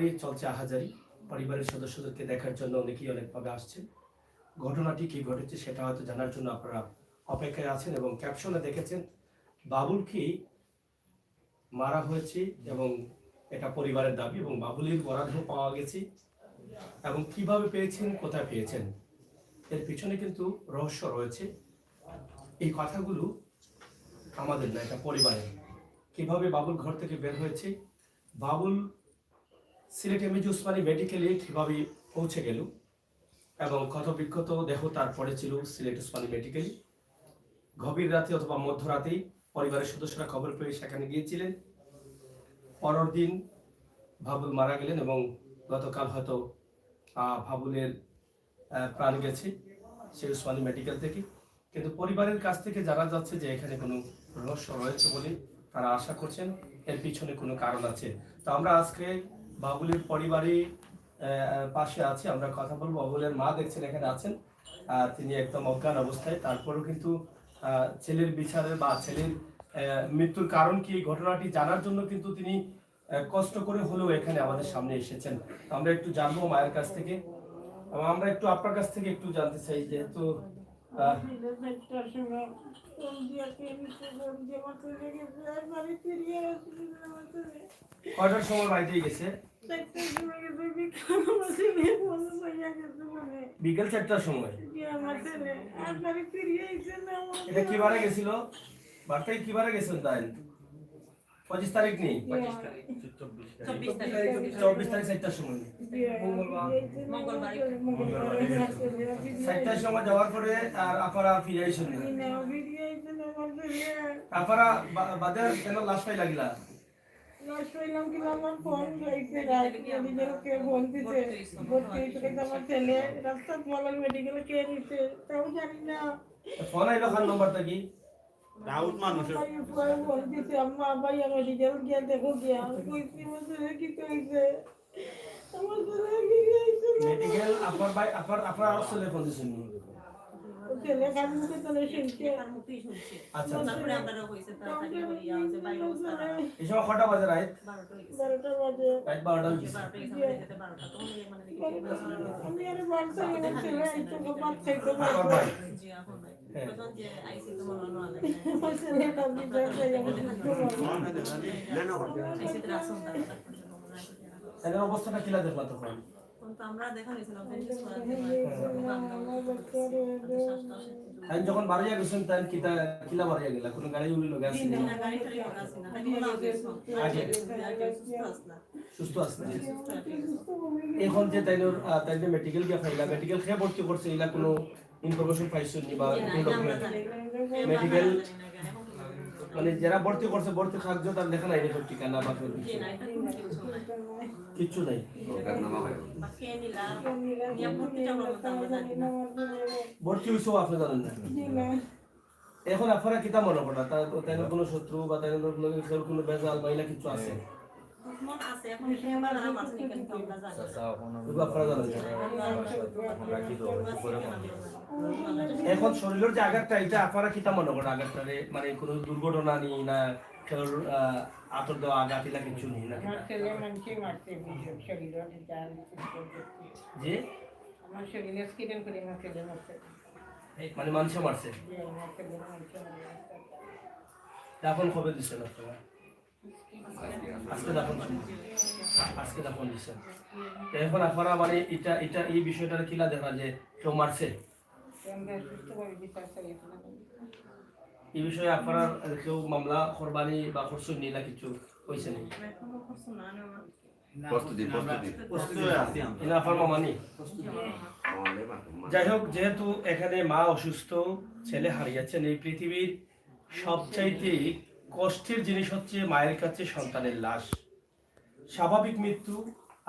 এই চলছে আহাজারি। পরিবারের সদস্যদেরকে দেখার জন্য অনেকেই অনেকভাবে আসছেন। ঘটনাটি কি ঘটেছে সেটা হয়তো জানার জন্য আপনারা অপেক্ষায় আছেন এবং ক্যাপশনে দেখেছেন বাবুলকে মারা হয়েছে এবং এটা পরিবারের দাবি এবং বাবুলের বরাদ্দ পাওয়া গেছে এবং কিভাবে পেয়েছেন, কোথায় পেয়েছেন, এর পিছনে কিন্তু রহস্য রয়েছে। এই কথাগুলো আমাদের না, এটা পরিবারের। কিভাবে বাবুল ঘর থেকে বের হয়েছে, বাবুল সিলেট এমএজি ওসমানী মেডিকেলে কীভাবে পৌঁছে গেল এবং ক্ষত বিক্ষত দেহ তারপরে ছিল সিলেট ওসমানী মেডিকেলে। গভীর রাতে অথবা মধ্যরাতেই পরিবারের সদস্যরা খবর পেয়ে সেখানে গিয়েছিলেন। পরের দিন বাবুল মারা গেলেন এবং গতকাল হয়তো বাবুলের প্রাণ গেছে সেই ওসমানী মেডিকেল থেকে। কিন্তু পরিবারের কাছ থেকে জানা যাচ্ছে যে এখানে কোনো রহস্য রয়েছে বলে তারা আশা করছেন, এর পিছনে কোনো কারণ আছে। তো আমরা আজকে বাবুলের পরিবারে পাশে আছি, আমরা কথা বলবো। বাবুলের মা দেখছেন এখানে আছেন, তিনি একদম অজ্ঞান অবস্থায়। তারপরেও কিন্তু ছেলের বিচারের বা ছেলের মৃত্যুর কারণ কি, এই ঘটনাটি জানার জন্য কিন্তু তিনি কষ্ট করে হলেও এখানে আমাদের সামনে এসেছেন। আমরা একটু জানবো মায়ের কাছ থেকে, আমরা একটু আপনার কাছ থেকে একটু জানতে চাই, যেহেতু কয়টার সময় বাড়িতে গেছে? বিকেল 4টার সময়। এটা কিবারে গেছিল? বার্তায় কিবারে গেছেন? তাই 25 তারিখ নেই, 24 তারিখ 4টার সময়, মঙ্গলবার 4টার সময় যাওয়ার পরে আর আপনারা ফিরে আইসেন না? আপনারা বাদে কেন লাশ পাই লাগিলা? লাশ পাইলাম কি আমার ফোন হইছে, রাতে ফোন দিতে বলতে আমার ছেলে রাস্তা বলার মেডিকেলে কে নিছে তাও জানি না। ফোন আইলো খান নাম্বারটা কি? রাউট মানুষের ফোন দিতে আম্মা ভাই আমার মেডিকেল গিয়ে দেখো গিয়া কইছি মনে কি কইছে আমার ছেলে কি হইছে মেডিকেল। আপনার ভাই আপনার ছেলে ফোন দিছেন? ছেলে কান মুখে চলে শুনছে, আচ্ছা তারপরে আমরা কইছে তাড়াতাড়ি হইয়া আছে ভাই অবস্থা। এই সময় কটা বাজে? রাত 12টা বাজে। রাত 12টা বাজে। 12টা তো মানে আমি আরে বাড়তে গেলাম, ছেলে আইতো বাদ খাইতো ভাই। জি এখন ভাই প্রথম যে আইসি তো মনে হয় না ছেলেটা বিদায় হয়ে গেল না আইসি তো আসন তার অবস্থাটা কিলা দেখলা তখন? আমরা দেখা নিছিলাম যখন বাড়িয়া গেছেন তখন কিলা বাড়িয়া গেলা? কোন গাড়ি উড়িল গেছে না? সুস্থ আছে না? এখন যে তাইলে মেডিকেল গিয়া ফাইলা, মেডিকেল খেয়ে ভর্তি করছে, এলা কোনো ইনফরমেশন পাইছেন নি বা কোনো ডকুমেন্ট? মেডিকেল মানে যারা ভর্তি করছে ভর্তি কাগজ তার লেখা নাই রেকর্ড ঠিকানা বা কিচ্ছু নাই? ভর্তি হইছো আপনি জানেন না? এখন আপনারা কিতা মনে করেন তাই কোনো শত্রু বা তাই কোনো বেজাল বাইলা কিছু আছে? এখন শরীরের যে আঘাতটা, এটা আপনারা কিতা মনে করেন? আঘাতটারে মানে কোনো দুর্ঘটনা নেই না খেলার আতর দেওয়া আঘাত এলা কিছু নেই না? যে আমার শরীরে স্কিডেন করে মারছে, মানে মানুষ মারছে। এখন কবে দিচ্ছেন আপনারা? আজকে দাফন দিচ্ছেন। এখন আপনারা মানে এটা এই বিষয়টা কিলা দেখা যে কেউ মারছে, এই বিষয়ে আপনারা কেউ মামলা কোরবানি বা খরচ নিলা কিছু হয়েছে নাকি? যাই হোক, যেহেতু এখানে মা অসুস্থ, ছেলে হারিয়েছেন, এই পৃথিবীর সবচাইতে কষ্টের জিনিস হচ্ছে মায়ের কাছে সন্তানের লাশ। স্বাভাবিক মৃত্যু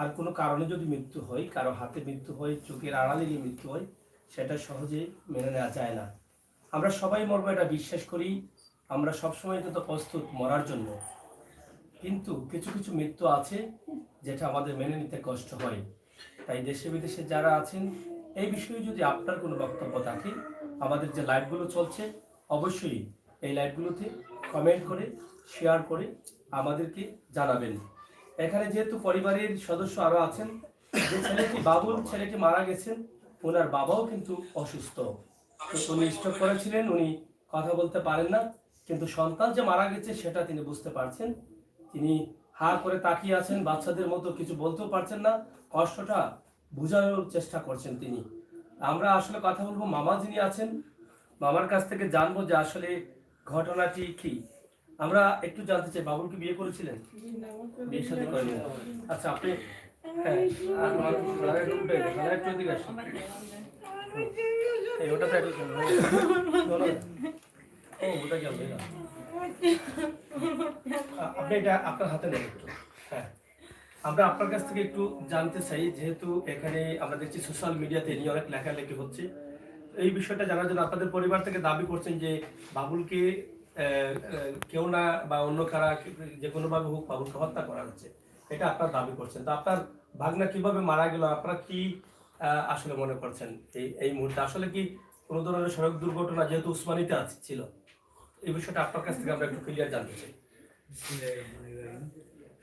আর কোনো কারণে যদি মৃত্যু হয়, কারো হাতে মৃত্যু হয়, চোখের আড়ালে মৃত্যু হয়, সেটা সহজে মেনে নেওয়া যায় না। আমরা সবাই মরবো এটা বিশ্বাস করি, আমরা সবসময় কিন্তু প্রস্তুত মরার জন্য, কিন্তু কিছু কিছু মৃত্যু আছে যেটা আমাদের মেনে নিতে কষ্ট হয়। তাই দেশে বিদেশে যারা আছেন, এই বিষয়ে যদি আপনার কোনো বক্তব্য থাকে, আমাদের যে লাইভগুলো চলছে অবশ্যই এই লাইভগুলোতে কমেন্ট করে শেয়ার করে আমাদেরকে জানাবেন। এখানে যেহেতু পরিবারের সদস্য আরো আছেন, যে ছেলেটি বাবুল ছেলেটি মারা গেছেন, ওনার বাবাও কিন্তু অসুস্থ। তো উনি স্ট্রোক করেছিলেন, উনি কথা বলতে পারেন না, কিন্তু সন্তান যে মারা গেছে সেটা তিনি বুঝতে পারছেন। তিনি হা করে তাকিয়ে আছেন, বাচ্চাদের মতো কিছু বলতেও পারছেন না, কষ্টটা বোঝানোর চেষ্টা করছেন তিনি। আমরা আসলে কথা বলবো মামা যিনি আছেন, মামার কাছ থেকে জানবো যে আসলে ঘটনাটি কি। আমরা একটু জানতে চাই, বাবুল কি বিয়ে করেছিলেন? বিয়ে সাথে করেনি। আচ্ছা, আপনি হ্যাঁ, আর আমার ঘরে ঢুকবে, ঘরে একটু এদিকে আসুন। এই ওটাতে একটু চলো। ও ওটা কি আপনি না? আপনি এটা আপনার হাতে নেন একটু। হ্যাঁ, আমরা আপনার কাছ থেকে একটু জানতে চাই, যেহেতু এখানে আমরা দেখছি সোশ্যাল মিডিয়াতে নিয়ে অনেক লেখালেখি হচ্ছে, এই বিষয়টা জানার জন্য আপনাদের পরিবার থেকে দাবি করছেন যে বাবুলকে কেউ না বা অন্য কারা যে কোনোভাবে হোক বাবুলকে হত্যা করা হচ্ছে, এটা আপনার দাবি করছেন। তো আপনার ভাগনা কিভাবে মারা গেল, আপনারা কি আসলে মনে করছেন এই এই মুহূর্তে? আসলে কি কোনো ধরনের সড়ক দুর্ঘটনা, যেহেতু উসমানীতে ছিল, এই বিষয়টা আপনার কাছ থেকে আমরা একটু ক্লিয়ার জানতে চাই।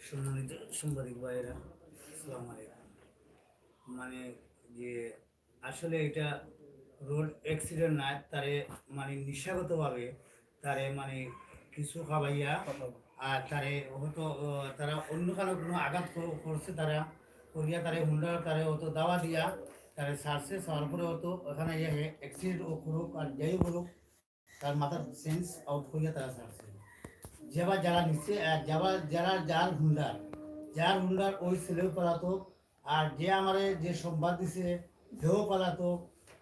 সম্মানিত সাংবাদিক ভাইয়েরা, আসসালামু আলাইকুম। মানে যে আসলে এটা রোড অ্যাক্সিডেন্ট না, তারে মানে নিশাগতভাবে তারে মানে কিছু খাবাইয়া আর তারে হয়তো তারা অন্য কারো কোনো আঘাত করছে, তারা করিয়া তারে হুন্ডা তারে হয়তো দাওয়া দিয়া তারে ছাড়ছে, ছাড়ার পরে হয়তো ওখানে অ্যাক্সিডেন্ট করুক আর যাই করুক, তার মাথার সেন্স আউট করিয়া তারা ছাড়ছে। যেবার যারা নিচ্ছে যার হুন্ডার ওই ছেলেও পলাতক, আর যে আমারে যে সংবাদ দিছে সেও পলাতক,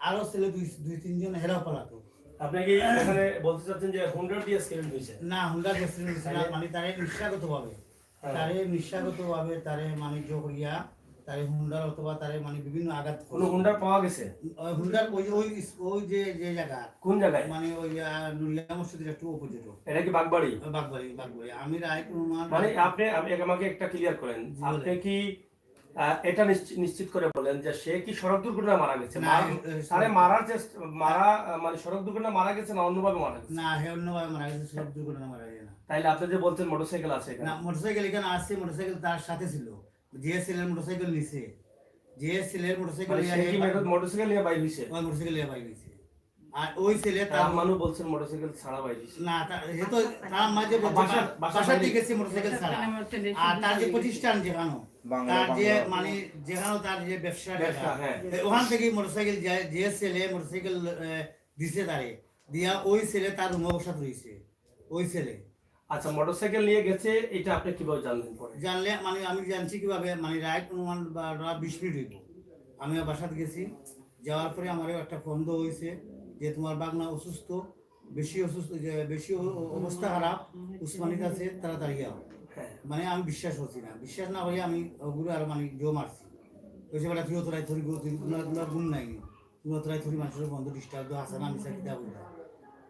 আরো ছেলে দুই তিনজন হেরাও পলাতক। আপনি কি এখানে বলতে চাচ্ছেন যে 100 দিয়ে স্কেল হয়েছে? না, হুন্ডার অ্যাক্সিডেন্ট হয়েছে না, মানে তারে নিঃস্বাগতভাবে তারে মানে জোরিয়া তারে হুন্ডার অথবা তারে মানে বিভিন্ন আঘাত কোন হুন্ডার পাওয়া গেছে? হুন্ডার ওই ওই ওই যে যে জায়গা, কোন জায়গায়? মানে ওই নুরিয়া মসজিদের একটু অপোজিট। এটা কি বাগবাড়ি? বাগবাড়ি আমি রায়পুর মানে আপনি আমাকে একটা ক্লিয়ার করেন, আপনি কি এটা নিশ্চিত করে বলেন যে সে কি সড়ক দুর্ঘটনায় মারা গেছে? আরে মারা মানে সড়ক দুর্ঘটনায় মারা গেছে না অন্যভাবে মারা গেছে? না, হে অন্যভাবে মারা গেছে, সড়ক দুর্ঘটনায় মারা গেছে না। তাইলে আপনি যে বলছেন মোটরসাইকেল আছে এখানে? না, মোটরসাইকেল এখানে আসছে, মোটরসাইকেল তার সাথে ছিল, যে ছেলের মোটরসাইকেল নিছে, যে ছেলের মোটরসাইকেল মোটরসাইকেল নিয়ে বাইর হইছে, ওই মোটরসাইকেল নিয়ে বাইরে গেছে। আর ওই ছেলে তার মানুষ বলছেন মোটরসাইকেল ছাড়া বাইর হইছে। না, হে তো তার মাঝে বাসা থেকে গেছে মোটরসাইকেল ছাড়া। আর তার যে প্রতিষ্ঠান যেখানে তার যে মানে যেখানে তার যে ব্যবসা, ওখান থেকে মোটরসাইকেল যায়, যে ছেলে মোটরসাইকেল দিছে তারে দিয়া ওই ছেলে তার রুমে বসাত রয়েছে ওই ছেলে। আচ্ছা, মোটরসাইকেল নিয়ে গেছে, এটা আপনি কিভাবে জানলেন? পরে জানলে মানে আমি জানছি কিভাবে, মানে রাইট অনুমান বা 20 মিনিট হইব। আমি বাসাতে গেছি, যাওয়ার পরে আমারও একটা ফোন হয়েছে যে তোমার বাগনা অসুস্থ, বেশি অবস্থা খারাপ, উসমানিত আছে, তাড়াতাড়ি যাও। মানে আমি বিশ্বাস করছি না, বিশ্বাস না হয়ে আমি ওগুলো আর মানে জো মারছি। ওই বেলা তুইও তোরাই ধরি তোমার গুণ নাই, তুমিও তোরাই ধরি মানুষের বন্ধু ডিস্টার্ব আসে না, মিশা কিতা বলতে।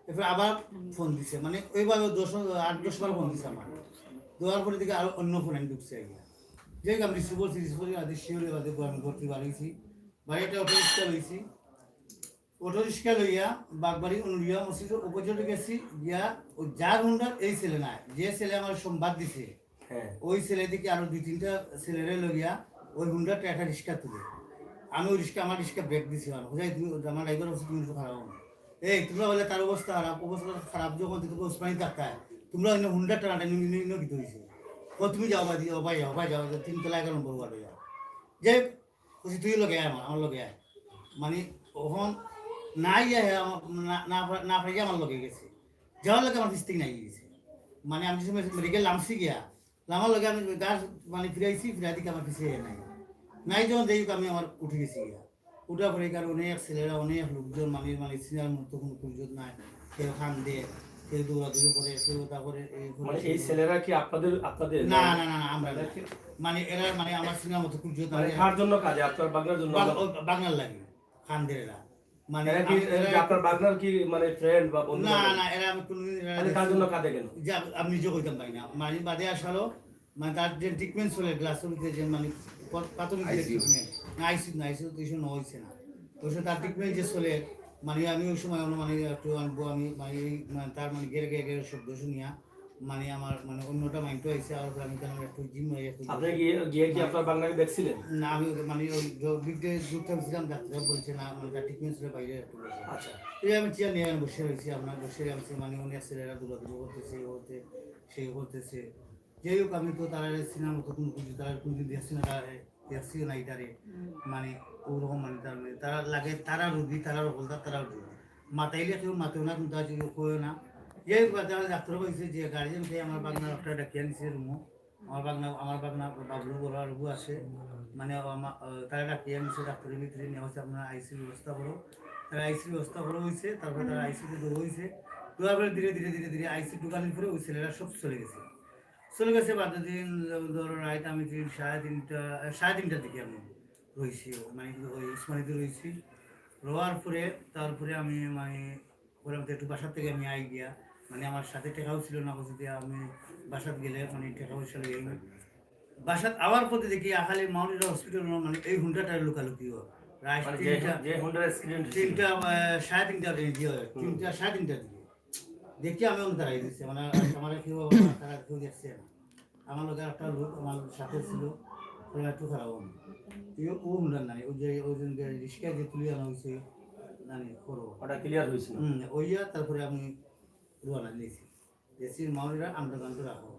এরপরে আবার ফোন দিছে, মানে ওইভাবে 8-10 বার ফোন দিছে আমার। দেওয়ার পরে দিকে আরো অন্য ফোন আমি ঢুকছে আগে, যে আমি রিসিভ করছি আদেশ শিওরে বাদে আমি ভর্তি বাড়িয়েছি, বাড়িটা অটো রিক্সা লইছি, অটো রিক্সা লইয়া বাগবাড়ি অনুরিয়া মসজিদের উপজেলে গেছি, গিয়া ওই যার হুন্ডার এই ছেলে না, যে ছেলে আমার সংবাদ দিছে ওই ছেলে দিকে আরো 2-3টা ছেলেরে লইয়া ওই হুন্ডারটা একটা রিক্সা তুলে, আমি ওই আমার রিক্সা ব্রেক দিছি, আমার ড্রাইভার হচ্ছে তুমি খারাপ হবে, এই তোমরা বলে তার অবস্থা খারাপ যখন তোমরা উসমানি থাকায় তোমরা অন্য হুন্ডারটা নিয়োগিত হয়েছে, ও তুমি যাও ভাই যাও 3 তলা 11 নম্বর ওয়ার্ডে যাও, যে বলছি তুই লগে আয়, আমার লগে আয়, মানে ওখন নাই না পাই আমার লগে গেছে, যাওয়ার লগে আমার ফিস্টিং নাই গেছে, মানে আমি মেডিকেল নামছি গিয়া নামার লগে আমি গাছ মানে ফিরাইছি, ফিরাই দিকে আমার কিছু নাই যখন দেখি আমি আমার উঠে গেছি গিয়া, উঠার পরে কারণ অনেক ছেলেরা অনেক লোকজন মানে সিনার মতো কোনো প্রয়োজন নাই, কেউ খান দিয়ে, কেউ দৌড়াদৌড়ি করে, কেউ তারপরে এই ছেলেরা কি আপনাদের? না আমরা মানে এরা মানে আমার সিনার মতো প্রয়োজন কার জন্য কাজে? আপনার বাগনার জন্য? বাগনার লাগে খানদেরা, মানে আপনার বাগনার কি মানে ফ্রেন্ড বা বন্ধু? না এরা আমি কোনদিন কার জন্য কাজে কেন আমি নিজে কইতাম পাই না, মানে বাদে আসালো মানে তার যে ট্রিটমেন্ট চলে গ্লাসের যে মানে প্রাথমিক ট্রিটমেন্ট না আইসিউ কিছু হয়েছে না, তো সে তার ট্রিটমেন্ট যে চলে, মানে আমি ওই সময় মানে একটু আমি মানে তার মানে গেড়ে শব্দ শুনিয়া মানে আমার মানে অন্যটা মাইন্ডও আইসে আর আমি কেন একটু জিম একটু আপনি গিয়ে গিয়ে কি আপনার বাংলাকে দেখছিলেন? না আমি মানে ওই বিদ্যে যুক্ত ছিলাম ডাক্তার বলছে না মানে ট্রিটমেন্ট ছিল বাইরে একটু বসে আচ্ছা, এই আমি চেয়ার নিয়ে আমি বসে রয়েছি আপনার বসে আমি মানে অনেক ছেলেরা দৌড়াদৌড়ি করতেছে হতে সেই করতেছে যাই হোক আমি তো তারা সিনেমা মতো কোনো কিছু তারা কোনোদিন দেখছি না তারা দেখছিও না এটারে মানে ওরকম মানে তার মানে তারা লাগে তারা রুগী তারা হলদার তারা রুগী মাতাইলে কেউ মাতেও না কিন্তু আজ কেউ না যাই হোক তারা ডাক্তার বলছে যে গার্জেন খেয়ে আমার বাগনা একটা ডাকিয়ে নিছে রুমও আমার বাগনা বাবলু বড় রুগু আছে মানে তারা ডাকিয়ে নিছে ডাক্তারের ভিতরে নেওয়া হচ্ছে আপনার আইসির ব্যবস্থা করো তারা আইসির ব্যবস্থা করা হয়েছে তারপরে তারা আইসিতে দৌড় হয়েছে দেওয়ার পরে ধীরে ধীরে ধীরে ধীরে আইসি ঢুকানোর পরে ওই ছেলেরা সব চলে গেছে বাদ দিন ধরো রাইট আমি সাড়ে তিনটার দিকে আমি রয়েছি মানে ওই উসমানিতে রয়েছি রোয়ার পরে তারপরে আমি মানে ওরা একটু বাসার থেকে আমি আই গিয়া মানে আমার সাথে টেকাও ছিল না বলতে আমি বাসাত গেলে মানে টেকা পয়সা লেগে বাসাত আওয়ার পথে দেখি আখালি মাউন্টেন হসপিটাল মানে এই হুন্ডাটার লুকালুকিও রাত মানে তিনটা যে হোন্ডার অ্যাক্সিডেন্ট তিনটা সাড়ে তিনটার তিনটা সাড়ে তিনটার দিকে দেখি আমি অন্য দাঁড়াই দিচ্ছি মানে আমার কেউ তারা কেউ দেখছে না আমার লোক একটা লোক আমার সাথে ছিল ওরা একটু খারাপ হন ও হুন্ডার নাই ওই যে ওই দিন রিক্সা যে তুলে আনা হয়েছে জানি করো ওটা ক্লিয়ার হয়েছিল। ওইয়া তারপরে আমি রোয়ানা দিয়েছি দেশির মাউরিরা আন্ডারগ্রাউন্ডে রাখো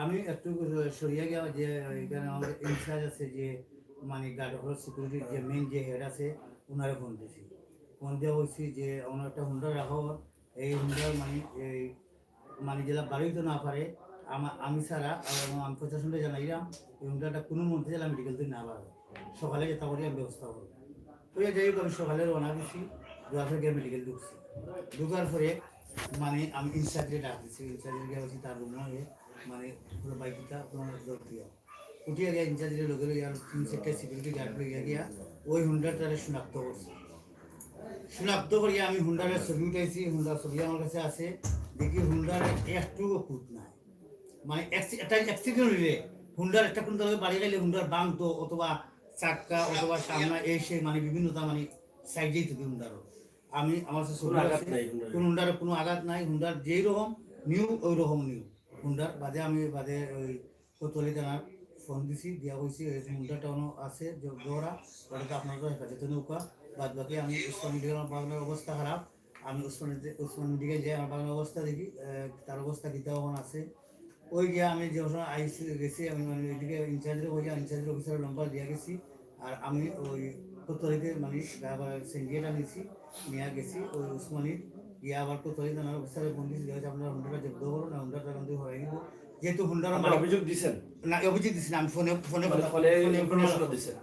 আমি একটু সরিয়ে গেলাম যে এখানে আমাদের ইনচার্জ আছে যে মানে গার্ড হল সিকিউরিটির যে মেন যে হেড আছে ওনারা ফোন দিয়েছি ফোন দেওয়া হয়েছি যে ওনার একটা হুন্ডার রাখো এই হুন্ডার মানে এই মানে জেলা বাড়ি তো না পারে আমি ছাড়া আমি প্রশাসনটা জানাইলাম এই হুন্ডারটা কোনো মধ্যে জেলা মেডিকেল থেকে না পারবো সকালে যেতে করি আমি ব্যবস্থা করবো তো যাই হোক আমি সকালে রওনা দিচ্ছি যাওয়ার পরে মেডিকেল ঢুকছি ঢুকার পরে মানে আমি ইনচার্জে ডাক দিচ্ছি ইনচার্জে গিয়ে হচ্ছে তার রুমে গিয়ে মানে পুরো বাইকটা তোমার দিয়ে উঠিয়ে গিয়ে ইনচার্জের লোকের আর 3-4টা সিকিউরিটি গার্ড লইয়া গিয়া ওই হুন্ডারটারে শনাক্ত করছি শনাক্ত করিয়া আমি হুন্ডারের ছবি উঠাইছি হুন্ডার ছবি আমার কাছে আছে দেখি হুন্ডারের একটুও খুঁত নাই মানে একটা অ্যাক্সিডেন্ট হইলে হুন্ডার একটা কোন তবে বাড়ি গেলে হুন্ডার বাংতো অথবা চাক্কা অথবা সামনা এসে মানে বিভিন্নতা মানে সাইডেই থাকে হুন্ডারও আমি আমার কাছে ছবি আছে কোন হুন্ডারের কোনো আঘাত নাই হুন্ডার যেই রকম নিউ ওই রকম নিউ হুন্ডার বাদে আমি বাদে ওই কোতোয়ালি থানার ফোন দিছি দেওয়া হয়েছে হুন্ডারটা আছে জোড়া ওটাকে আপনার হেফাজতে নৌকা বাদ বাকি আমি উসমান মেডিকেল আমার বাংলার অবস্থা খারাপ আমি উসমান মেডিকেল যাই আমার বাংলার অবস্থা দেখি তার অবস্থা কী তেমন আছে ওই গিয়ে আমি যে সময় আইসি গেছি আমি মানে ওইদিকে ইনচার্জের ওই ইনচার্জের অফিসারের নম্বর দিয়ে গেছি আর আমি ওই কোতোয়ালিতে মানে সেন্ডিয়েটা নিয়েছি নিয়ে গেছি ওই উসমানির গিয়ে আবার কোতোয়ালি থানার অফিসারের ফোন দিয়েছি যে আপনার হুন্ডারটা জব্দ করুন না হুন্ডারটা কিন্তু হয়ে গেল যেহেতু হুন্ডার অভিযোগ দিচ্ছেন না অভিযোগ দিচ্ছি না আমি ফোনে ফোনে ফলে ইনফরমেশন দিচ্ছেন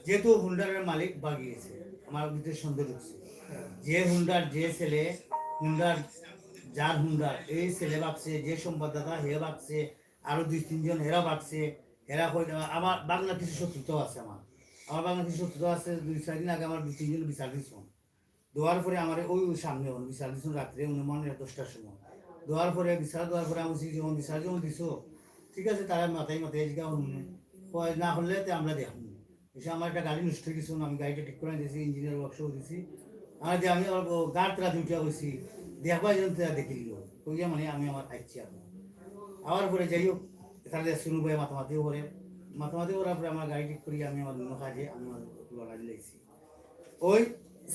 যেহেতু হুন্ডারের মালিক বাগিয়েছে আমার ভিতরে সন্দেহ ঢুকছে যে হুন্ডার যে ছেলে হুন্ডার যার হুন্ডার এই ছেলে বাগছে যে সংবাদদাতা হে বাগছে আরো 2-3 জন এরা বাগছে এরা আমার বাংলা কিছু শত্রুতাও আছে আমার বাংলা কিছু শত্রুতা আছে 2-4 দিন আগে আমার 2-3 জন বিচার দিচ্ছেন দেওয়ার পরে আমার ওই সামনে হন বিচার দিচ্ছেন রাত্রে অনুমান 10টার সময় দেওয়ার পরে বিচার দেওয়ার পরে আমি যখন বিচার যখন দিছো ঠিক আছে তারা মাথায় মাথায় জিগা না হলে আমরা দেখুন এসে আমার একটা গাড়ি নষ্ট হয়ে গেছিল আমি গাড়িটা ঠিক করে দিয়েছি ইঞ্জিনিয়ার ওয়ার্কশপ দিয়েছি আর যে আমি গাড় তারা দুইটা করছি দেখবা যেন তারা দেখে দিল ওই মানে আমি আমার আইছি আবার পরে যাই হোক তাহলে শুনু ভাই মাথামাতি করার পরে আমার গাড়ি ঠিক করি আমি আমার অন্য কাজে আমি আমার লড়াই লাগছি ওই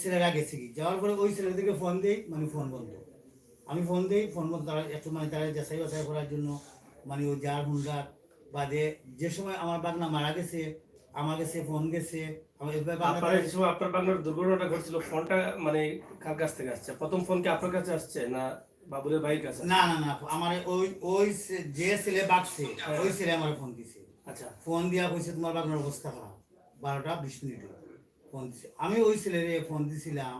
ছেলেরা গেছে কি যাওয়ার পরে ওই ছেলেদেরকে ফোন দেই মানে ফোন বন্ধ আমি ফোন দিই ফোন বন্ধ তারা একটু মানে তারা যাচাই বাছাই করার জন্য মানে ওই যার হুন্ডার বাদে যে সময় আমার বাগনা মারা গেছে আমার কাছে ফোন গেছে আপনার বাংলার দুর্ঘটনাটা ঘটছিল ফোনটা মানে কার কাছ থেকে আসছে প্রথম ফোন কি আপনার কাছে আসছে না বাবুলের ভাইয়ের কাছে? না না না আমার ওই যে ছেলে বাগছে ওই ছেলে আমার ফোন দিছে আচ্ছা ফোন দিয়া কইছে তোমার বাগনার অবস্থা খারাপ 12টা 20 মিনিটে ফোন দিছে আমি ওই ছেলেরে ফোন দিছিলাম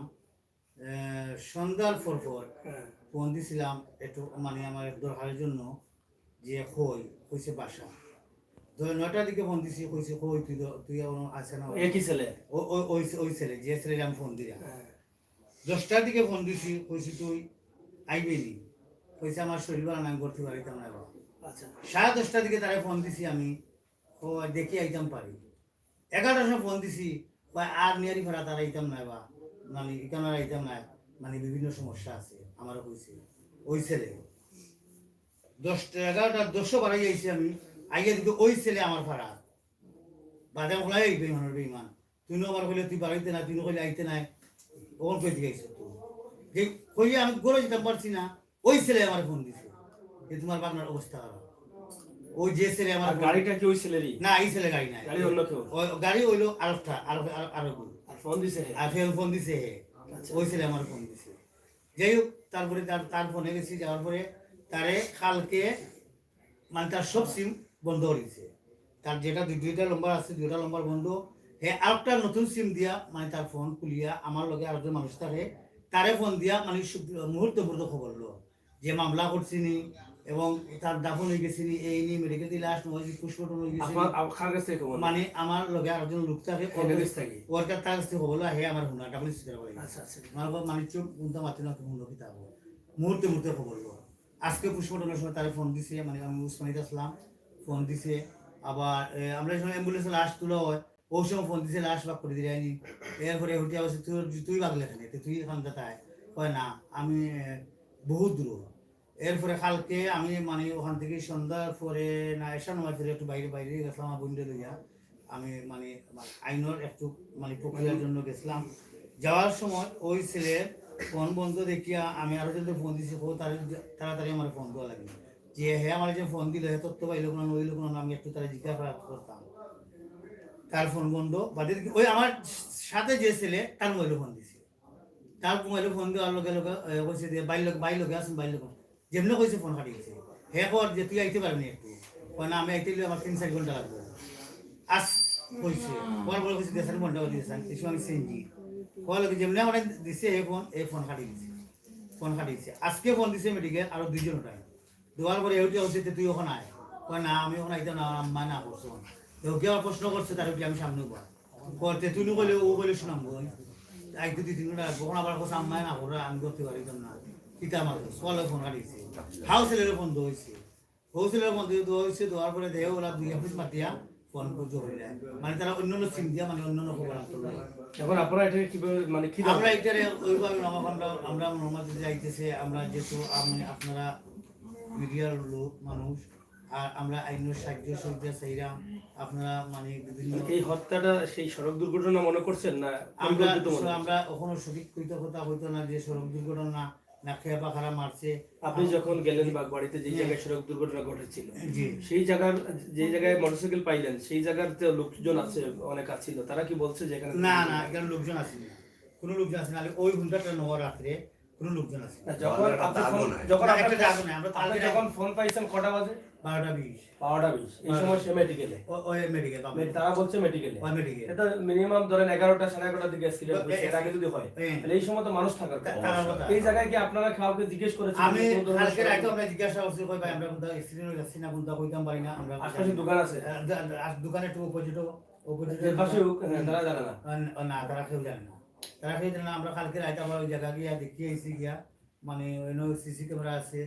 সন্ধ্যার পর ফোন দিছিলাম একটু মানে আমার দরকারের জন্য যে কইছে বাসা 9টার দিকে ফোন দিছি কইছে কই তুই আছে না একই ছেলে ওই ছেলে যে ছেলে আমি ফোন দিলাম 10টার দিকে ফোন দিছি কইছি তুই আইবেনি কইছে আমার শরীর ভালো নাই করতে পারিতাম না আচ্ছা 10:30টার দিকে তারে ফোন দিছি আমি ও দেখি আইতাম পারি 11টার সময় ফোন দিছি আর নিয়ারি ভাড়া তারা আইতাম না বা মানে এখানে আইতাম না মানে বিভিন্ন সমস্যা আছে আমারও কইছে ওই ছেলে 10টা 11টা 10 বাড়াই যাইছি আমি আইয়া দিকে ওই ছেলে আমার ভাড়া বাজার খোলাই এই বেইমানের বেইমান তুইও আমার কইলে তুই বাড়াইতে না তুইও কইলে আইতে নাই ওর কই দিয়ে আইছো তুই যে কইলে আমি গড়ে যেতে পারছি না ওই ছেলে আমার ফোন দিছে যে তোমার বাগনার অবস্থা খারাপ ওই যে ছেলে আমার আর গাড়িটা কি ওই ছেলেরই? না এই ছেলে গাড়ি নাই গাড়ি অন্য কেউ? ওই গাড়ি হইলো আরেকটা আরো আর ফোন দিছে হে? আর ফোন দিছে হে ওই ছেলে আমার ফোন দিছে যাই হোক তারপরে তার ফোনে গেছি যাওয়ার পরে তারে কালকে মানে তার সব সিম বন্ধ হয়েছে তার যেটা দুইটা নম্বর আছে দুইটা নম্বর বন্ধ হে আরেকটা নতুন সিম দিয়া মানে তার ফোন খুলিয়া আমার লগে আরেকজন মানুষ তারে ফোন দিয়া মানে মুহূর্তে খবর লো যে মামলা করছিনি এবং তার দাফন হয়ে গেছিনি এই নি মেডিকেল লাশ নয় পুষ্পটন হয়ে গেছে মানে আমার লগে আরেকজন লোক থাকে ওর কাছে তার কাছে খবর হে আমার হুনা ডাবল সিটার বলে আচ্ছা আচ্ছা আমার মানে চোখ উনটা মাতি না হুনো কি তাবো মুহূর্তে খবর লো আজকে পুষ্পটনের সময় তারে ফোন দিছে মানে আমি উসমানিতে আসলাম ফোন দিছে আবার আমরা যখন অ্যাম্বুলেন্সে লাশ তুলা হয় ওই সময় ফোন দিছে লাশ বাক করে দিলাইনি এরপরে হুটি আবার তুই বাগলে এখানে তুই এখান তাই কয় না আমি বহুত দূর এরপরে কালকে আমি মানে ওখান থেকে সন্ধ্যার পরে না এসা নয় একটু বাইরে গেছিলাম আমার বন্ধু লইয়া আমি মানে আইনের একটু মানে প্রক্রিয়ার জন্য গেছিলাম যাওয়ার সময় ওই ছেলের ফোন বন্ধ দেখিয়া আমি আরো যদি ফোন দিছি তাড়াতাড়ি আমার ফোন দেওয়া লাগে যে হ্যাঁ আমার যে ফোন দিল তথ্য পাইল কোনো ওই লোক আমি একটু তারা জিজ্ঞাসা করতাম তার ফোন বন্ধ বাদে ওই আমার সাথে যে ছেলে তার মোবাইলে ফোন দিছে তার মোবাইলে ফোন দেওয়ার লগে কইছে যে বাইর লোকে আসুন বাইর লোক যেমনি কইছে ফোন কাটি গেছে হ্যাঁ কর যে তুই আইতে পারবি একটু না আমি আইতে আমার 3-4 ঘন্টা লাগবে আস কইছে বলে কইছে 4 ঘন্টা দিয়েছেন এই সময় আমি সেনজি কল যেমনি আমার দিছে এই ফোন কাটি গেছে আজকে ফোন দিছে মেডিকেল আরো 2 জন টাইম দেওয়ার পরে এউটি হচ্ছে তুই ওখানে আয় কয় না আমি ওখানে আইতে না আম্মা না করছো কেউ আবার প্রশ্ন করছে তার আমি সামনে করতে তুই কইলে ও বলে শোনাম আইতে 2-3 ঘন্টা কখন আবার কথা আম্মা না করে আমি করতে পারি না কিতা আমার কল ফোন কাটিছে হাউসেলের ফোন হয়েছে দেওয়ার পরে দেহ ওরা 2 ফুট মাতিয়া ফোন করতে হয়ে যায় মানে তারা অন্যান্য সিম দিয়া মানে অন্যান্য খবর আনতে এখন আপনারা এটা কিভাবে মানে কি আমরা এটারে ওইভাবে আমরা নরমাল যাইতেছে আমরা যেহেতু আপনারা মিডিয়ার লোক মানুষ আর আমরা আইনের সাহায্য সুবিধা চাইলাম আপনারা মানে বিভিন্ন এই হত্যাটা সেই সড়ক দুর্ঘটনা মনে করছেন না আমরা ওখানে সঠিক কথা হইতো না যে সড়ক দুর্ঘটনা না খেয়া বা খারাপ মারছে আপনি যখন গেলেন বাগবাড়িতে যে জায়গায় সড়ক দুর্ঘটনা ঘটেছিল সেই জায়গায় মোটরসাইকেল পাইলেন সেই জায়গার লোকজন আছে অনেক আছিল তারা কি বলছে যে এখানে না এখানে লোকজন আছে না কোনো লোকজন আছে না ওই ঘন্টাটা নয় রাত্রে কোনো লোকজন আছে যখন ফোন পাইছেন কটা বাজে 12:20 এই সময় সে মেডিকেলে তারা বলছে মেডিকেলে এটা মিনিমাম ধরেন 11টা 11:30 দিকে অ্যাক্সিডেন্ট হয়েছে এর আগে যদি হয় তাহলে এই সময় তো মানুষ থাকার কথা এই জায়গায় কি আপনারা কাউকে জিজ্ঞেস করেছেন আমি কালকে রাতে আমরা জিজ্ঞাসা করছি কই ভাই আমরা কোনটা অ্যাক্সিডেন্ট হয়ে যাচ্ছি না কোনটা কইতাম পারি না আমরা আশেপাশে দোকান আছে দোকানে একটু অপোজিট এর পাশে তারা জানে না তারা কেউ জানে না আমরা কালকে রাতে আবার ওই জায়গা গিয়া দেখিয়ে এসেছি গিয়া মানে সিসি ক্যামেরা আছে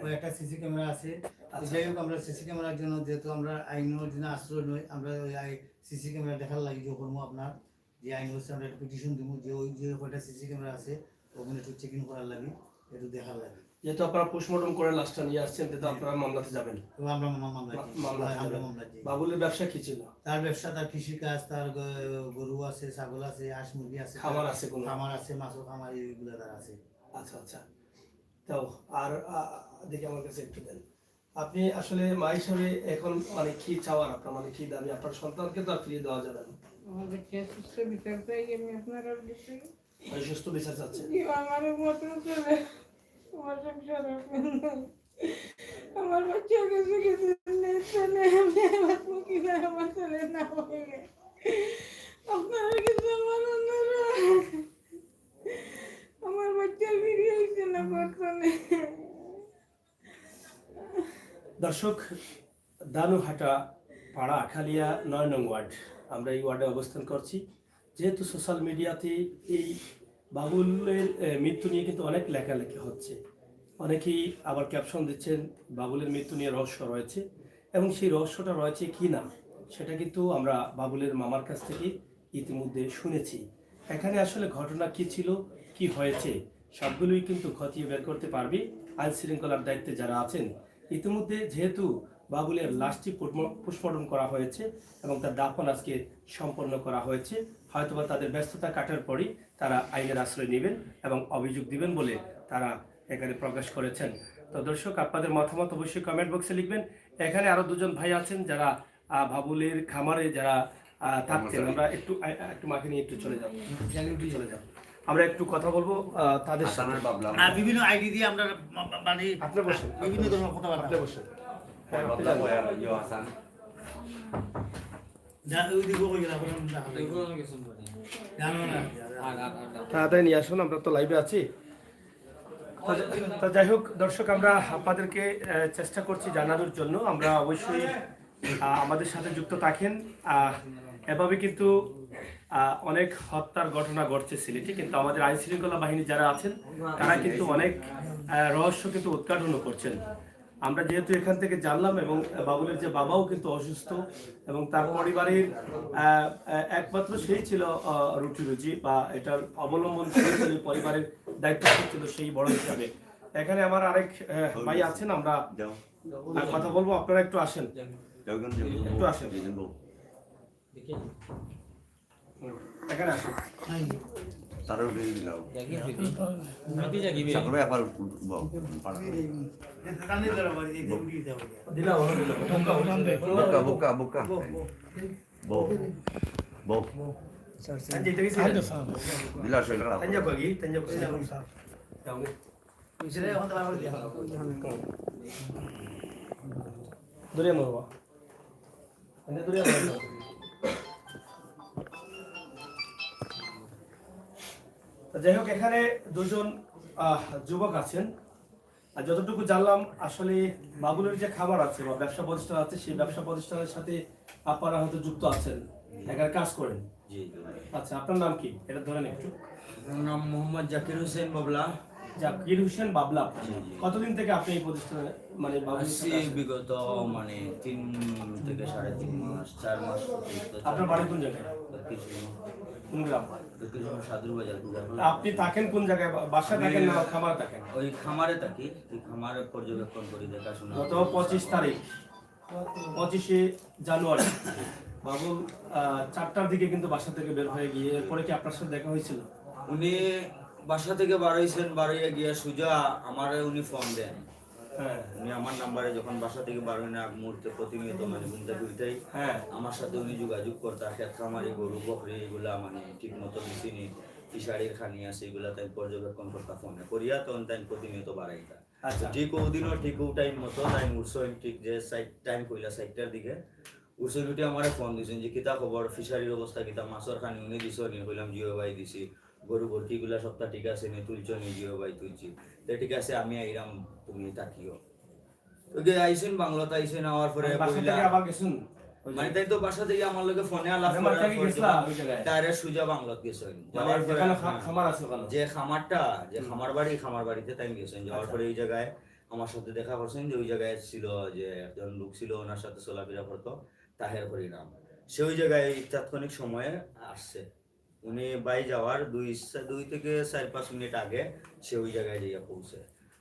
ওই একটা সিসি ক্যামেরা আছে যাই হোক আমরা সিসি ক্যামেরার জন্য যেহেতু আমরা আইনের জন্য আশ্রয় নই আমরা ওই সিসি ক্যামেরা দেখার লাগি যে করবো আপনার যে আইন হচ্ছে আমরা একটা পিটিশন দিব যে ওই যে কয়টা সিসি ক্যামেরা আছে ওখানে একটু চেকিং করার লাগি একটু দেখার লাগে যেহেতু আপনারা পোস্টমর্টম করে লাশটা নিয়ে আসছেন তো আপনারা মামলাতে যাবেন আমরা মামলা বাবুলের ব্যবসা কি ছিল তার ব্যবসা তার কৃষিকাজ তার গরু আছে ছাগল আছে হাঁস মুরগি আছে খামার আছে মাছের খামার এগুলো তার আছে আচ্ছা তো আর দেখি আমার কাছে একটু দেন আপনি আসলে মা হিসাবে এখন মানে কি চাওয়ার আপনার মানে কি দাবি আপনার সন্তানকে তো আর ফিরিয়ে দেওয়া যাবে না আমার বাচ্চা সুস্থ বিচার চাই আমি আপনার সুস্থ বিচার চাচ্ছেন আমার মতো চলে আমার সংসার আমার বাচ্চা কাছে চলে আমি আমার মুখি না আমার চলে না হয়ে আপনারা কিছু আমার বাচ্চা ফিরিয়ে হয়েছে না বর্তমানে দর্শক দানুহাটা পাড়া আখালিয়া 9 নং ওয়ার্ড আমরা এই ওয়ার্ডে অবস্থান করছি যেহেতু সোশ্যাল মিডিয়াতে এই বাবুলের মৃত্যু নিয়ে কিন্তু অনেক লেখালেখি হচ্ছে অনেকেই আবার ক্যাপশন দিচ্ছেন বাবুলের মৃত্যু নিয়ে রহস্য রয়েছে এবং সেই রহস্যটা রয়েছে কি না সেটা কিন্তু আমরা বাবুলের মামার কাছ থেকে ইতিমধ্যে শুনেছি এখানে আসলে ঘটনা কি ছিল কি হয়েছে সবগুলোই কিন্তু খতিয়ে বের করতে পারবে আইন শৃঙ্খলার দায়িত্বে যারা আছেন ইতিমধ্যে যেহেতু বাবুলের লাশটি পুষ্পমর্টন করা হয়েছে এবং তার দাফন আজকে সম্পন্ন করা হয়েছে, হয়তোবা তাদের ব্যস্ততা কাটার পরই তারা আইনের আশ্রয় নেবেন এবং অভিযোগ দিবেন বলে তারা এখানে প্রকাশ করেছেন। তো দর্শক, আপনাদের মতামত অবশ্যই কমেন্ট বক্সে লিখবেন। এখানে আরো দুজন ভাই আছেন যারা বাবুলের খামারে যারা থাকতেন। আমরা একটু মাকে নিয়ে একটু চলে যাও, আমরা একটু কথা বলবো তাদের সাথে। বিভিন্ন আইডি দিয়ে আমরা মানে আপনি বসেন, বিভিন্ন ধরনের কথাবার্তা আপনি বসেন। তাড়াতাড়ি নিয়ে আসুন, আমরা তো লাইভে আছি। তো যাই হোক দর্শক, আমরা আপনাদেরকে চেষ্টা করছি জানানোর জন্য। আমরা অবশ্যই আমাদের সাথে যুক্ত থাকেন। এভাবে কিন্তু অনেক হত্যার ঘটনা ঘটছে সিলেটে, কিন্তু আমাদের আইন শৃঙ্খলা বাহিনী যারা আছেন তারা কিন্তু অনেক রহস্য কিন্তু উদ্ঘাটন করছেন। আমরা যেহেতু এখান থেকে জানলাম, এবং বাবুলের যে বাবাও কিন্তু অসুস্থ এবং তার পরিবারের একমাত্র সেই ছিল রুটি রুজি বা এটার অবলম্বন সেই ছিল, পরিবারের দায়িত্ব ছিল সেই বড় হিসাবে। এখানে আমার আরেক ভাই আছেন, আমরা কথা বলবো, আপনারা একটু আসেন, একটু আসেন, এখানে আসেন। তারও বেরিয়ে দিলাম সাকরে একবার বোকা বোকা বোকা বউ বউ দিলা শৈলা দূরে মরবা, দূরে যাই হোক, এখানে দুজন যুবক আছেন। আর যতটুকু জানলাম, আসলে বাবুলের যে খাবার আছে বা ব্যবসা প্রতিষ্ঠান আছে, সেই ব্যবসা প্রতিষ্ঠানের সাথে আপনারা হয়তো যুক্ত আছেন, এখানে কাজ করেন। আচ্ছা, আপনার নাম কি এটা ধরেন একটু? আমার নাম মোহাম্মদ জাকির হোসেন বাবলা। জাকির হোসেন বাবলা। কতদিন থেকে আপনি এই প্রতিষ্ঠানে মানে বিগত মানে 3 থেকে 3.5 মাস 4 মাস। আপনার বাড়ি কোন জায়গায়? কোন গ্রাম? সাদুর বাজার। আপনি থাকেন কোন জায়গায়? বাসা থাকেন না খামার থাকেন? ওই খামারে থাকি, ওই খামারে পর্যবেক্ষণ করি, দেখাশোনা। গত 25 তারিখ 25শে জানুয়ারি বাবুল 4টার দিকে কিন্তু বাসা থেকে বের হয়ে গিয়ে, এরপরে কি আপনার সাথে দেখা হয়েছিল? উনি বাসা থেকে বাড়াইছেন, বাড়িয়ে গিয়ে সুজা আমারে উনি ফোন দেন। হ্যাঁ, উনি আমার নাম্বারে যখন বাসা থেকে বাড়াই না মুহূর্তে প্রতিনিয়ত মানে ঘুম থেকে উঠেই হ্যাঁ, আমার সাথে উনি যোগাযোগ করতে, ক্ষেত খামারি গরু বকরি এগুলা মানে ঠিক মতো দিছিনি, ফিশারির খানি আছে এগুলা তাই পর্যবেক্ষণ করতে ফোনে করিয়া তখন তাই প্রতিনিয়ত বাড়াইতা। আচ্ছা, ঠিক ওদিনও ঠিক ও টাইম মতো তাই উঠছেন, ঠিক যে টাইম কইলা 4টার দিকে উঠছেন, উঠে আমার ফোন দিয়েছেন যে কিতা খবর, ফিশারির অবস্থা কিতা, মাছের খানি উনি দিছ নি? কইলাম জিও ভাই দিছি। গরু ভর্তিগুলা সপ্তাহ ঠিক আছে নি? তুলছো নি? জিও ভাই তুলছি। তো ঠিক আছে আমি আইরাম, তুমি তাকিও। ওকে আইছেন বাংলাতে, আইছেন আওয়ার পরে বাসা থেকে আবার গেছেন? মানে তাই তো বাসা থেকে আমার লগে ফোনে আলাপ আমার থেকে গেছলা ওই জায়গায়? ডাইরেক্ট সুজা বাংলাত গেছেন। মানে যেখানে খামার আছে ওখানে? যে খামারটা, যে খামার বাড়িতে তাই গেছেন। যাওয়ার পরে এই জায়গায় আমার সাথে দেখা করছেন, যে ওই জায়গায় ছিল যে একজন লোক ছিল, ওনার সাথে চলাফেরা করতো, তাহের হরিনাম। সে ওই জায়গায় তাৎক্ষণিক সময়ে আসছে। উনি বাই যাওয়ার 2 থেকে 4-5 মিনিট আগে সে ওই জায়গায় গিয়ে পৌঁছে।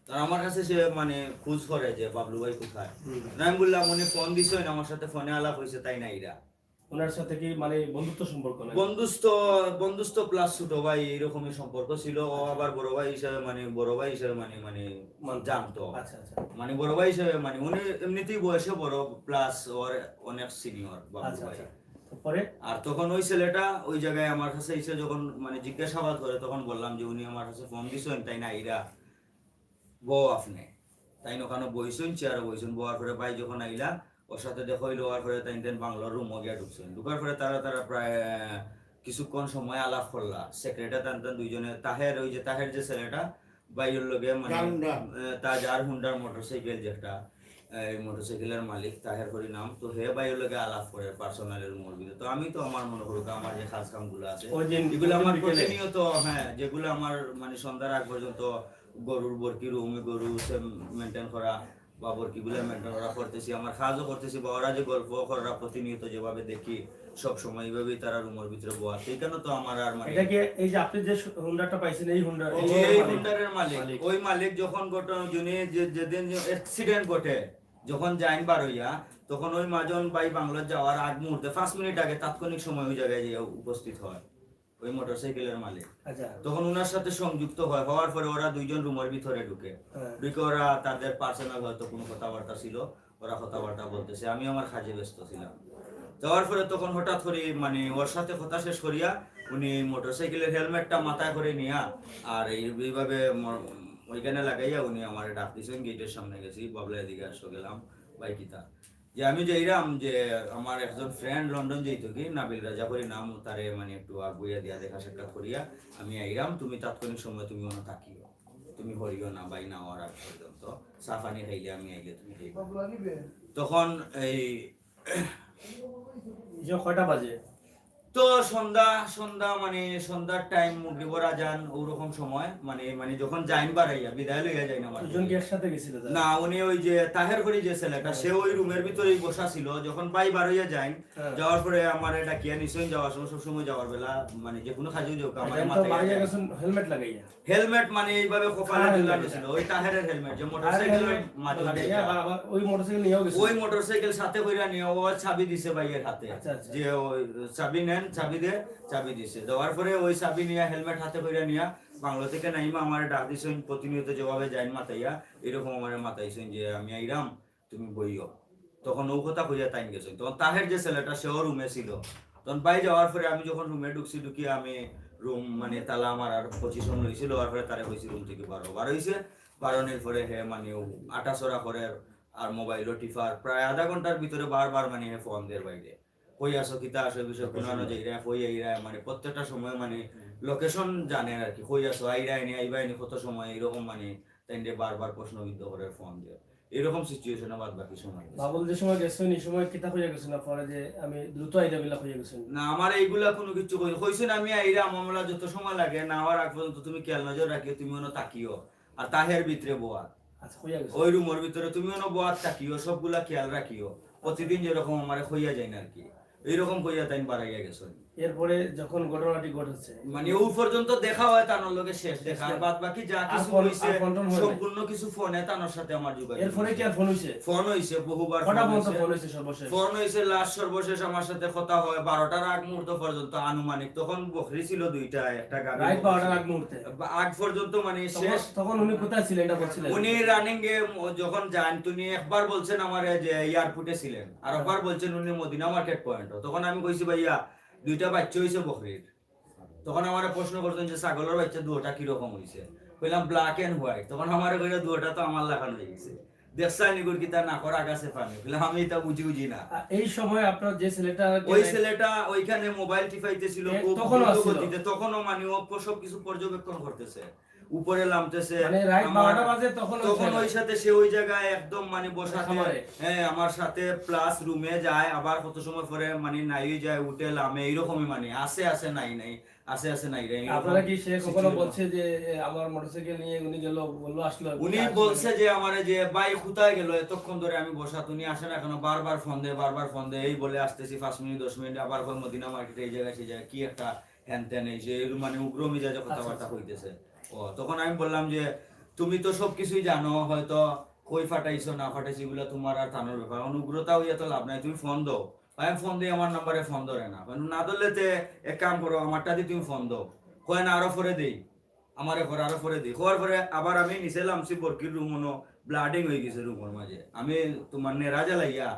আমার কাছে সে মানে খোঁজ করে যে বাবলু ভাই কোথায়। আমি বললাম উনি ফোন দিছেন, আমার সাথে ফোনে আলাপ হয়েছে, তাই না? এরা ওনার সাথে কি মানে বন্ধুত্ব সম্পর্ক? বন্ধুত্ব প্লাস ছোট ভাই এরকমই সম্পর্ক ছিল। ও আবার বড় ভাই হিসেবে মানে মানে জানতো। আচ্ছা আচ্ছা, মানে বড় ভাই হিসেবে মানে উনি এমনিতেই বয়সে বড়, প্লাস ওর অনেক সিনিয়র বাবলু ভাই। পরে আর তখন ওই ছেলেটা ওই জায়গায় আমার কাছে এসে যখন মানে জিজ্ঞাসাবাদ করে, তখন বললাম যে উনি আমার কাছে ফোন দিছেন, তাই না? এরা বউ আপনি তাই ওখানে বইছেন, চেয়ারে বইছেন। বউয়ার পরে ভাই যখন আইলা ওর সাথে দেখা হইলো, ওর পরে তাই বাংলার রুম গিয়া ঢুকছেন। ঢুকার পরে তারা প্রায় কিছুক্ষণ সময় আলাপ করলা। সেক্রেটারি টান দুইজনে, তাহের যে ছেলেটা বাইরের লগে মানে যার হুন্ডার মোটরসাইকেল, যেটা এই মোটরসাইকেলের মালিক তাহের হরি নাম, তো হে বাইরের লগে আলাপ করে পার্সোনালের রুমের ভিতরে। তো আমি তো আমার মনে করুক আমার যে কাজ কাম গুলো আছে এগুলো আমার প্রতিনিয়ত, হ্যাঁ, যেগুলো আমার মানে সন্ধ্যার আগ পর্যন্ত গরুর বরকি রুম, গরু মেনটেন করা বা বরকিগুলো মেনটেন করা করতেছি, আমার কাজও করতেছি, বা ওরা যে গল্প করা প্রতিনিয়ত যেভাবে দেখি সব সময় এইভাবেই তারা রুমের ভিতরে বয়া। সেই কেন তো আমার আর মানে এটা কি এই যে আপনি যে হুন্ডাটা পাইছেন, এই হুন্ডা এই হুন্ডারের মালিক, ওই মালিক যখন যেদিন অ্যাক্সিডেন্ট ঘটে যখন যাইন বার হইয়া তখন ওই মাজন ভাই বাংলার যাওয়ার আগ মুহূর্তে 5 মিনিট আগে তাৎক্ষণিক সময় ওই জায়গায় গিয়ে উপস্থিত হয় ওই মোটরসাইকেলের মালিক। আচ্ছা তখন ওনার সাথে সংযুক্ত হয়, হওয়ার পরে ওরা দুইজন রুমের ভিতরে ঢুকে হ্যাঁ। ঢুকে ওরা তাদের পার্সোনাল হয়তো কোনো কথাবার্তা ছিল, ওরা কথাবার্তা বলতেছে, আমি আমার কাজে ব্যস্ত ছিলাম। যাওয়ার পরে তখন হঠাৎ করে মানে ওর সাথে কথা শেষ করিয়া উনি মোটরসাইকেলের হেলমেটটা মাথায় করে নিয়া আর এইভাবে ওইখানে লাগাইয়া উনি আমার ডাক দিয়েছেন, গেটের সামনে গেছি, বাবলা এদিকে আসো, গেলাম বাইকিতা যে আমি যাইরাম যে আমার একজন ফ্রেন্ড লন্ডন যেত কি নাবিল রাজা করি নাম, তারে মানে একটু আগুইয়া দিয়া দেখা সাক্ষাৎ করিয়া আমি আইরাম, তুমি তাৎক্ষণিক সময় তুমি মনে থাকিও, তুমি হরিও না বাই না হওয়ার আগ পর্যন্ত সাফানি খাইলে আমি আইলে তুমি খাইবা। তখন এই যে কয়টা বাজে? তো সন্ধ্যা মানে সন্ধ্যার টাইম মুগরিবর আজান ওরকম সময় মানে মানে যখন যাইন বাড়াইয়া বিদায় লইয়া যাই না দুজন কি একসাথে গেছিল? না, উনি ওই যে তাহের করি যে ছেলেটা সে ওই রুমের ভিতরেই বসা ছিল, যখন বাই বার হইয়া যাই হ্যাঁ। যাওয়ার পরে আমার এটা কিয়া নিশ্চয়ই যাওয়ার সময় সবসময় যাওয়ার বেলা মানে যে কোনো কাজেও যাও আমার এটা তো মাথায় বাড়িয়ে গেছেন হেলমেট লাগাইয়া, হেলমেট মানে এইভাবে কপালে কার ঝুলানো helmet ছিল, এটা? ওই তাহেরের হেলমেট যে আর মোটরসাইকেলের হেলমেট মাঝে লাগাইয়া আবার ওই মোটরসাইকেল নিয়েও গেছে। ওই মোটরসাইকেল সাথে কইরা নিয়ে ও চাবি দিছে ভাইয়ের হাতে, আচ্ছা, আচ্ছা। যে ওই চাবি নেন, চাবি দে, চাবি দিছে। দেওয়ার পরে ওই চাবি নিয়ে হেলমেট হাতে কইরা নিয়া বাংলা থেকে নাইমা আমার ডাক দিছেন, প্রতিনিয়ত যেভাবে যাইন মাতাইয়া এরকম আমার মাতাইছেন যে আমি আইরাম তুমি বইও। তখন ও কথা কইয়া তাইন গেছেন, তখন তাহের যে ছেলেটা সেও রুমে ছিল। তখন বাই যাওয়ার পরে আমি যখন রুমে ঢুকছি, ঢুকিয়ে আমি রুম মানে তালা আমার আর পজিশন লইছিল, আর পরে তারে কইছি রুম থেকে বার হইছে, বারণের পরে হে মানে আটা সরা করে আর মোবাইলও টিফার প্রায় আধা ঘন্টার ভিতরে বারবার মানে ফোন দের বাইরে কই আসো কিতা আসো বিষয় কোনানো যাইরা কই আইরা মানে প্রত্যেকটা সময় মানে লোকেশন জানে আর কি, কই আসো আইরা আইনি আইবা আইনি কত সময় এরকম মানে তাইলে বারবার প্রশ্নবিদ্ধ করে ফোন দিয়ে এরকম সিচুয়েশনে বাদ বাকি সময় বাবুল যে সময় গেছেন এই সময় কিতা হইয়া গেছে না পরে যে আমি দ্রুত আইডা বিলা হইয়া গেছেন? না, আমার এইগুলা কোনো কিছু কইছেন আমি আইরা মামলা যত সময় লাগে না হওয়ার আগ পর্যন্ত তুমি খেয়াল নজর রাখিও, তুমি ওনো তাকিও আর তাহের ভিতরে বোয়া আচ্ছা হইয়া গেছে। ওই রুমের ভিতরে তুমি ওনো বোয়ার তাকিও, সবগুলা খেয়াল রাখিও, প্রতিদিন যেরকম আমারে হইয়া যায় না আর কি, এইরকম কইয়া তাই বাড়াইয়া গেছে। এরপরে যখন ঘটনাটি ঘটেছে মানে ও পর্যন্ত দেখা হয় তানোর লগে শেষ দেখা, আর বাদ বাকি যা কিছু ফোন- হইছে আর ফোন টোন হয় নাই? সম্পূর্ণ কিছু ফোনে তানোর সাথে আমার যোগাযোগ। এরপরে কি আর ফোন হইছে? ফোন হইছে বহুবার, কটা ফোন পর্যন্ত হইছে। ফোন হইছে সর্বশেষ? ফোন হইছে লাস্ট সর্বশেষ আমার সাথে কথা হয় 12টার আগ মুহূর্ত পর্যন্ত আনুমানিক, তখন বকরি ছিল দুইটা, একটা গাড়ি রাত 12টার আগ মুহূর্তে আগ পর্যন্ত মানে শেষ। তখন উনি কোথায় ছিলেন এটা বলছিলেন? উনি রানিং এ যখন যান তুমি একবার বলছেন আমার যে এয়ারপোর্টে ছিলেন, আর একবার বলছেন উনি মদিনা মার্কেট পয়েন্ট। তখন আমি কইছি ভাইয়া দুইটা বাচ্চা হইছে বকরির। তখন আমার প্রশ্ন করতেন যে ছাগলের বাচ্চা দুটা কিরকম হইছে, কইলাম ব্ল্যাক এন্ড হোয়াইট। তখন আমার কইলা দুটা তো আমার লাগানো হয়ে গেছে, দেখছাই নিগুর কিতা না করা আগাছে পানি, কইলাম আমি এটা বুঝি না। এই সময় আপনার যে ছেলেটা ওই ছেলেটা ওইখানে মোবাইল টিপাইতেছিল খুব তখনও দ্রুত আসছিল? গতিতে, তখনও মানে ও সব কিছু পর্যবেক্ষণ করতেছে, উপরে নামতেছে। মানে রাত আমার- 12টা বাজে তখন ওই তখন জায়গায়? ওই সাথে সে ওই জায়গায় একদম মানে বসাতে, খামারে? হ্যাঁ আমার সাথে প্লাস রুমে যায়, আবার কত সময় পরে মানে নাই যায় উঠে লামে, এইরকমই মানে আসে নাই নাই আসে নাই রে। আপনারা কি সে কখনো বলছে যে আমার মোটরসাইকেল নিয়ে উনি গেল বললো আসলো? উনি বলছে যে আমারে যে ভাই কোথায় গেল এতক্ষণ ধরে আমি বসা, তুমি আসে না কেন, বারবার ফোন দে এই বলে আসতেছি 5 মিনিট 10 মিনিট, আবার কই মদিনা মার্কেটে এই জায়গায় সেই জায়গায় কি একটা হ্যান ত্যান এই যে মানে উগ্র মিজাজে কথাবার্তা কইতেছে। ও তখন আমি বললাম যে তুমি তো সবকিছুই জানো, হয়তো কই ফাটাইছো না ফাটাইছো এগুলো তোমার আর থানোর ব্যাপার, অনুগ্রতা হইয়া তো লাভ নাই, তুমি ফোন দাও। আমি ফোন দিয়ে আমার নাম্বারে ফোন ধরে না, না ধরলে এক কাম করো আমারটা দিয়ে তুমি ফোন দাও, কয় না আরো পরে দেই, আমারে পরে আরো পরে দিই। হওয়ার পরে আবার আমি নিচে নামছি, বরকির রুম মনো ব্লাডিং হয়ে গেছে রুমের মাঝে। আমি তোমার নেরা জ্বালাইয়া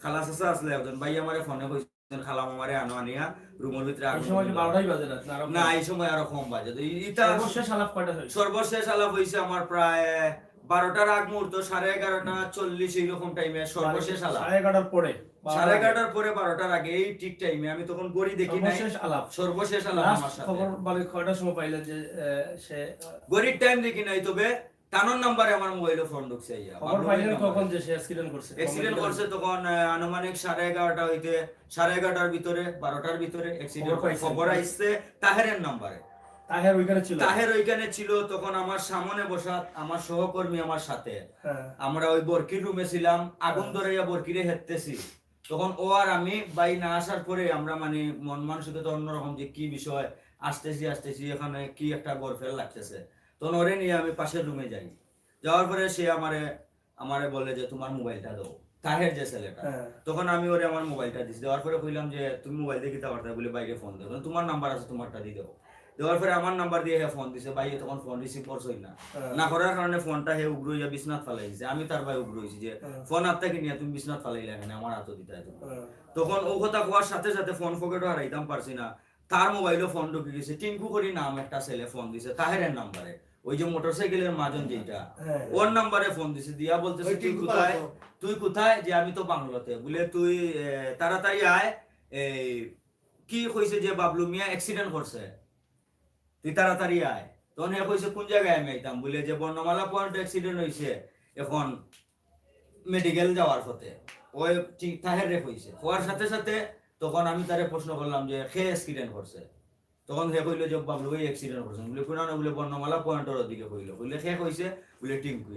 খালা চাচা আসলে একজন ভাই আমারে ফোনে কইছেন খালাম আমারে আনো আনিয়া রুমের ভিতরে এই সময় কি 12টাই বাজে রাত? না এই সময় আরো কম বাজে। তো ইটা সর্বশেষ আলাপ কয়টা হয়েছে? সর্বশেষ আলাপ হইছে আমার প্রায় 12টার আগ মুহূর্ত 11:30-40 এইরকম টাইমে সর্বশেষ আলাপ। 11:30 পরে? 11:30 পরে 12টার আগে এই ঠিক টাইমে আমি তখন গড়ি দেখি নাই। সর্বশেষ আলাপ? সর্বশেষ আলাপ Last আমার সাথে। খবর মানে কয়টার সময় পাইলেন যে সে গড়ির টাইম দেখি নাই, তবে টানোর নাম্বারে আমার মোবাইলে ফোন ঢুকছে ইয়া। খবর পাইলেন কখন যে সে অ্যাক্সিডেন্ট করছে? অ্যাক্সিডেন্ট করছে তখন আনুমানিক 11:30 হইতে 11:30টার ভিতরে 12টার ভিতরে অ্যাক্সিডেন্ট খবর পাইছেন? খবর আইছে তাহেরের নাম্বারে। তাহের ওইখানে ছিল? তাহের ওইখানে ছিল, তখন আমার সামনে বসা আমার সহকর্মী আমার সাথে, হ্যাঁ। আমরা ওই বরকির রুমে ছিলাম, আগুন ধরাইয়া বরকিরে হেঁটতেছি। তখন ও আর আমি বাই না আসার পরে আমরা মানে মন মানসিকতা অন্যরকম যে কি বিষয়, আসতেছি এখানে কি একটা গরফেল লাগতেছে। তখন ওরে নিয়ে আমি পাশের রুমে যাই, যাওয়ার পরে সে আমারে আমারে বলে যে তোমার মোবাইলটা দাও, তাহের যে ছেলেটা। হ্যাঁ। তখন আমি ওরে আমার মোবাইলটা দিছি, দেওয়ার পরে কইলাম যে তুমি মোবাইল দিয়ে কিতা করতে বলে বাইরে ফোন দাও, তোমার নাম্বার আছে তোমারটা দিয়ে দাও। দেওয়ার পরে আমার নাম্বার দিয়ে হে ফোন দিছে, ভাই তখন ফোন রিসিভ করছই না, না করার কারণে ফোনটা হে উগ্র হইয়া বিছনাথ ফালাই দিছে। আমি তার ভাই উগ্র হইছি যে ফোন হাত থেকে নিয়ে তুমি বিছনাথ ফালাইলে কেন, আমার হাতও দিতে তখন ও কথা কোয়ার সাথে সাথে ফোন পকেটও হারাইতাম পারছি না, তার মোবাইলও ফোন ঢুকে গেছে। টিঙ্কু করি নাম একটা ছেলে ফোন দিছে তাহেরের নাম্বারে, ওই যে মোটরসাইকেলের মাজন যেটা, ওর নাম্বারে ফোন দিছে, দিয়া বলতেছে ওই তুই টিঙ্কু কোথায়, পালাতো। তুই কোথায়, যে আমি তো বাংলাতে, বলে তুই তাড়াতাড়ি আয়, এই কি কইছে যে বাবলু মিয়া অ্যাক্সিডেন্ট করছে, তুই তাড়াতাড়ি আয়। তখন হে কইছে কোন জায়গায় আমি আইতাম, বলে যে বর্ণমালা পয়েন্ট অ্যাক্সিডেন্ট হইছে, এখন মেডিকেল যাওয়ার পথে। ওই ঠিক তাহের রে কইছে, হওয়ার সাথে সাথে তখন আমি তারে প্রশ্ন করলাম যে কে অ্যাক্সিডেন্ট করছে। তখন হে কইলো যে বাবলু ভাই অ্যাক্সিডেন্ট করছে, বলে কোন না, বলে বর্ণমালা পয়েন্টের দিকে কইলো, বলে কে কইছে, বলে টিঙ্কু।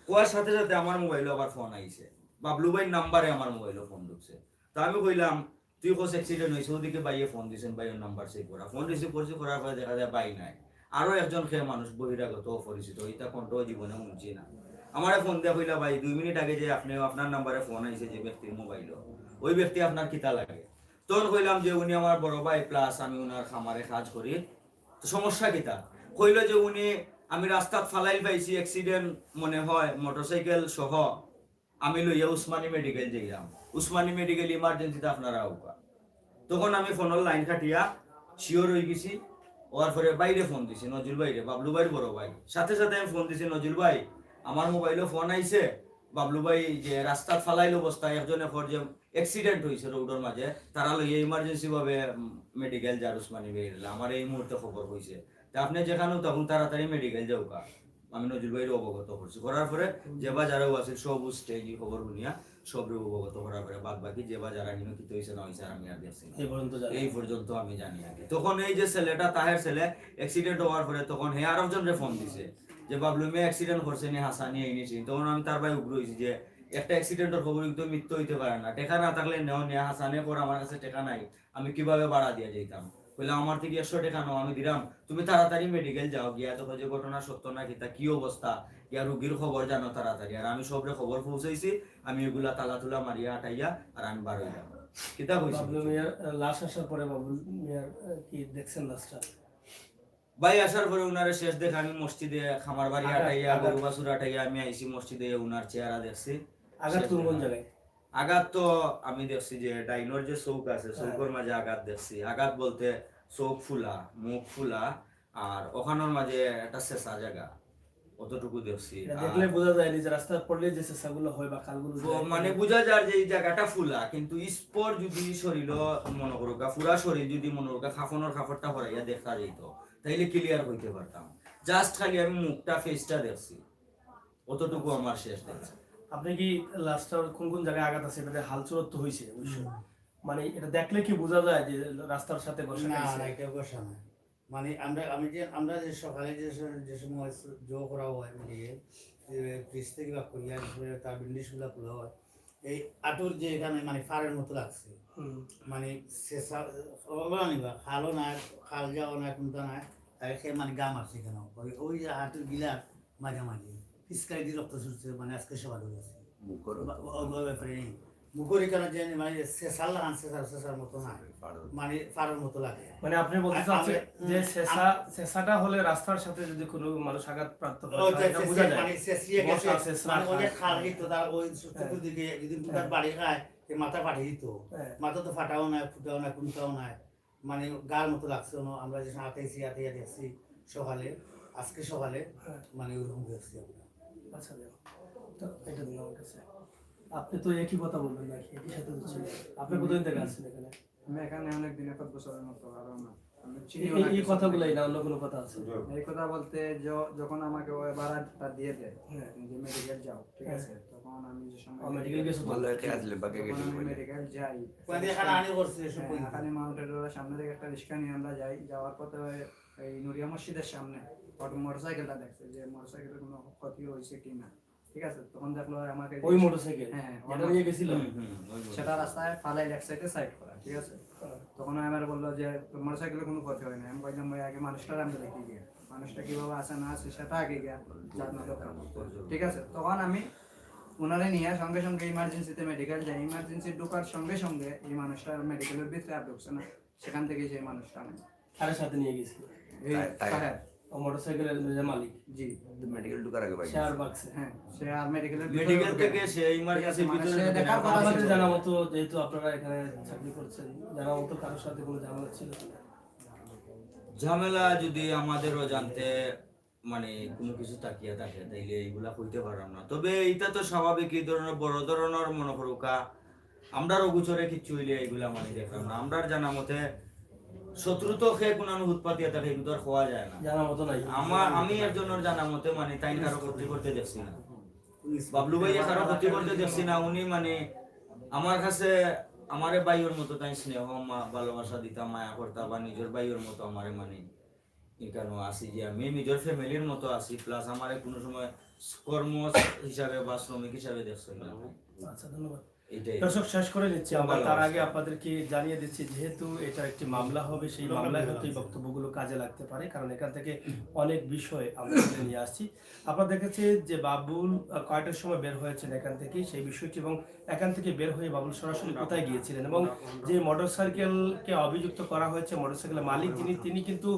হওয়ার সাথে সাথে আমার মোবাইলে আবার ফোন আইছে, বাবলু ভাই নাম্বারে আমার মোবাইলে ফোন ঢুকছে। তো আমি কইলাম তুই কোস অ্যাক্সিডেন্ট হয়েছে, ওদিকে বাইয়ে ফোন দিছেন, বাইয়ের নাম্বার সেভ করা, ফোন রিসিভ করছি, করার পরে দেখা যায় বাই নাই। আরো একজন খেয়ে মানুষ বহিরাগত পরিচিত, এটা কণ্ঠ জীবনে শুনছি না। আমার ফোন দেওয়া কইলা ভাই 2 মিনিট আগে যে আপনি আপনার নাম্বারে ফোন আইছে যে ব্যক্তির মোবাইল, ওই ব্যক্তি আপনার কিতা লাগে। তখন কইলাম যে উনি আমার বড় ভাই, প্লাস আমি উনার খামারে কাজ করি। তো সমস্যা কিতা, কইলো যে উনি আমি রাস্তাত ফালাই পাইছি, অ্যাক্সিডেন্ট মনে হয় মোটরসাইকেল সহ, আমি লইয়া উসমানী মেডিকেল যাইলাম, উসমানী মেডিকেল ইমার্জেন্সিতে আপনারা আউকা। তখন আমি ফোনের লাইন কাটিয়া শিওর হয়ে গেছি। ওর পরে বাইরে ফোন দিছি নজরুল ভাই রে, বাবলু ভাইয়ের বড় ভাই, সাথে সাথে আমি ফোন দিছি নজরুল ভাই আমার মোবাইলে ফোন আইছে, বাবলু ভাই যে রাস্তাত ফালাইল অবস্থায় একজনে পর যে অ্যাক্সিডেন্ট হয়েছে রোডের মাঝে, তারা লইয়া ইমার্জেন্সি ভাবে মেডিকেল যার উসমানী বেরিয়ে, আমার এই মুহূর্তে খবর হয়েছে, তা আপনি যেখানেও তখন তাড়াতাড়ি মেডিকেল যাও কা। আমি নজরুল ভাইয়ের অবগত করছি, করার পরে যে বা যারাও আছে সব স্টেজ খবর শুনিয়া সবরে অবগত করার পরে বাদ বাকি যে বা যারা হিনকিত হয়েছে না হয়েছে আমি আর দেখছি না। এই পর্যন্ত আমি জানি আগে। তখন এই যে ছেলেটা তাহের ছেলে অ্যাক্সিডেন্ট হওয়ার পরে তখন হে আরো জনরে ফোন দিছে যে বাবলু মেয়ে অ্যাক্সিডেন্ট করছে নি, হাসানি এনেছি। তখন আমি তার ভাই উগ্র হয়েছি যে একটা অ্যাক্সিডেন্টের খবর কিন্তু মৃত্যু হইতে পারে না, টেকা না থাকলে নেও নিয়ে হাসানে পর আমার কাছে টেকা নাই, আমি কিভাবে বাড়া দিয়ে যাইতাম। বললাম আমার থেকে 100 টাকা নাও, আমি দিলাম, তুমি তাড়াতাড়ি মেডিকেল যাও, গিয়া তখন যে ঘটনা সত্য না কিতা কি অবস্থা, গিয়া রুগীর খবর জানো তাড়াতাড়ি। আর আমি সবরে খবর পৌঁছাইছি, আমি এগুলা তালা তুলা মারিয়া আটাইয়া আর আমি বার হইলাম। কিতা কইছি বাবলু মিয়ার লাশ আসার পরে বাবলু মিয়ার কি দেখছেন লাশটা? ভাই আসার পরে উনারে শেষ দেখে আমি মসজিদে খামার বাড়ি আটাইয়া গরু বাছুর আটাইয়া আমি আইছি মসজিদে, উনার চেহারা দেখছি। আঘাত কোন জায়গায়? আঘাত তো আমি দেখছি যে ডাইনোর যে চৌক আছে চৌকের মাঝে আঘাত দেখছি। আঘাত বলতে চোখ ফুলা, মুখ ফুলা, আর ওখানোর মাঝে একটা শেষা জায়গা, অতটুকু দেখছি। দেখলে বোঝা যায় যে রাস্তার পড়লে যে শেষাগুলো হয় বা খালগুলো মানে বোঝা যায় যে এই জায়গাটা ফুলা, কিন্তু স্পর যদি শরীর মনে করুক পুরা শরীর যদি মনে করুক খাফনের কাপড়টা ভরাইয়া দেখা যেত তাইলে ক্লিয়ার হইতে পারতাম। জাস্ট খালি আমি মুখটা ফেসটা দেখছি, অতটুকু আমার শেষ দেখছি। আপনি কি লাস্টার কোন কোন জায়গায় আঘাত আছে এটা হাল চূড়ান্ত হয়েছে অবশ্যই, মানে এটা দেখলে কি বোঝা যায় যে রাস্তার সাথে ঘষা না খাইছে? না এটা বসা না, মানে আমরা যে সকালে যে সময় জো করা হয় মেডিকেল ফ্রিজ থেকে বা করিয়া তার বিন্ডিশগুলো খোলা হয়, এই আটুর যে এখানে মানে ফারের মতো লাগছে, মানে শেষা নিবা খালও নাই, খাল যাওয়া নাই কোনটা নাই, তাই সে মানে গাম আছে এখানে ওই যে হাঁটুর গিলার মাঝামাঝি পিসকাই দিয়ে রক্ত ছুটছে, মানে আজকে সকাল হয়ে গেছে ব্যাপারে নেই মুখের এখানে যে মানে শেষার লাগান শেষার মতো না, মানে ফারের মতো লাগে। মানে আপনি বলতে চাচ্ছেন যে শেষাটা হলে রাস্তার সাথে যদি কোনো মানুষ আঘাত প্রাপ্ত হয় তাহলে এটা বোঝা যায় মানে শেষিয়ে গেছে, মানে অনেক খাল দিত তার ওই চতুর্দিকে যদি তার বাড়ি খায় মাথা পাঠিয়ে দিত, মাথা তো ফাটাও নাই, ফুটাও নাই, কুমটাও নাই, মানে গার মতো লাগছে। আমরা যে হাতেছি হাতে দেখছি সকালে, আজকে সকালে মানে ওইরকম দেখছি আমরা। আচ্ছা তো এটা দিন আমার কাছে। আপনি তো একই কথা বলবেন নাকি একই সাথে হচ্ছে? আপনি কতদিন থেকে আসছেন এখানে? আমি এখানে অনেক দিন 1 বছরের মতো, আরো না। আমি এই কথাগুলাই না অন্য কোনো কথা আছে? এই কথা বলতে যখন আমাকে ওই ভাড়াটা দিয়ে দেয় যে মেডিকেল যাও, ঠিক আছে, তখন আমি যে সময় মেডিকেল গেছো তো? বলে কে আসলে বাকি গেছে আমি মেডিকেল যাই, মানে এখানে আনি করছে এসব কই এখানে মাউন্টেড রোডের সামনে থেকে একটা রিক্সা নিয়ে আমরা যাই, যাওয়ার পথে এই নুরিয়া মসজিদের সামনে মোটরসাইকেলটা দেখছে যে মোটরসাইকেলের কোনো ক্ষতি হয়েছে কিনা, ঠিক আছে, তখন দেখলো আমাকে ওই মোটরসাইকেল হ্যাঁ যেটা নিয়ে গেছিল সেটা রাস্তায় ফালাই এক সাইডে সাইড করা, ঠিক আছে। তখন আমার বললো যে মোটরসাইকেলের কোনো ক্ষতি হয় না। আমি বললাম ভাই আগে মানুষটার আমি দেখি গিয়ে, মানুষটা কিভাবে আছে না আছে সেটা আগে গিয়া জানা দরকার, ঠিক আছে। তখন আমি ওনারে নিয়ে সঙ্গে সঙ্গে ইমার্জেন্সিতে মেডিকেল যায়, ইমার্জেন্সি ঢোকার সঙ্গে সঙ্গে এই মানুষটা মেডিকেলের ভিতরে আর ঢুকছে না, সেখান থেকে সেই মানুষটা নেই কারের সাথে নিয়ে গেছিল এই তাই- সাহেব, ও মোটরসাইকেলের যে মালিক জি মেডিকেল ঢুকার আগে ভাই শেয়ার বাক্সে। হ্যাঁ, সে আর মেডিকেলের মেডিকেল থেকে সে ইমার্জেন্সি মানে ভিতরে সে দেখার কথা আমাদের ছিল। জানা মতো যেহেতু আপনারা এখানে চাকরি করছেন, জানা মতো কারোর সাথে কোনো ঝামেলা ছিল কিনা? ঝামেলা যদি আমাদেরও জানতে মানে কোনো কিছু তাকিয়ে থাকে তাইলে এইগুলা কইতে পারলাম না। তবে এটা তো স্বাভাবিক, এই ধরনের বড় ধরনের মনে করুকা আমরার অগুচরে কিচ্ছু হইলে এইগুলা মানে দেখলাম না। আমরার জানা মতে শত্রু তো খেয়ে কোনো উৎপাতিয়া থাকে এগুলো আর খাওয়া যায় না। জানা মতো নাই। আমি একজনের জানা মতে মানে তাই কারো ক্ষতি করতে দেখছি না, বাবলু ভাই কারো ক্ষতি করতে দেখছি না। উনি মানে আমার কাছে আমারে বাইয়ের মতো তাই স্নেহ ভালোবাসা দিতাম, মায়া করতাম, বা নিজের বাইয়ের মতো আমারে মানে এখানে আসি যে আমি নিজের ফ্যামিলির মতো আছি, প্লাস আমারে কোনো সময় কর্ম হিসাবে বা শ্রমিক হিসাবে দেখছি না। আচ্ছা, ধন্যবাদ। এইটাই দর্শক, শেষ করে নিচ্ছি আমরা। তার ভালোবাসা। আগে আপনাদেরকে জানিয়ে দিচ্ছি, যেহেতু এটা একটি মামলা হবে, সেই মামলায় হয়তো এই বক্তব্যগুলো কাজে লাগতে পারে, কারণ এখান থেকে অনেক বিষয় আমরা তুলে নিয়ে আসছি। আপনারা দেখেছেন যে বাবুল কয়টার সময় বের হয়েছেন এখান থেকে, সেই বিষয়টি, এবং এখান থেকে বের হয়ে বাবুল সরাসরি কোথায় গিয়েছিলেন, এবং যে মোটরসাইকেলকে অভিযুক্ত করা হয়েছে, মোটরসাইকেলের মালিক তিনি কিন্তু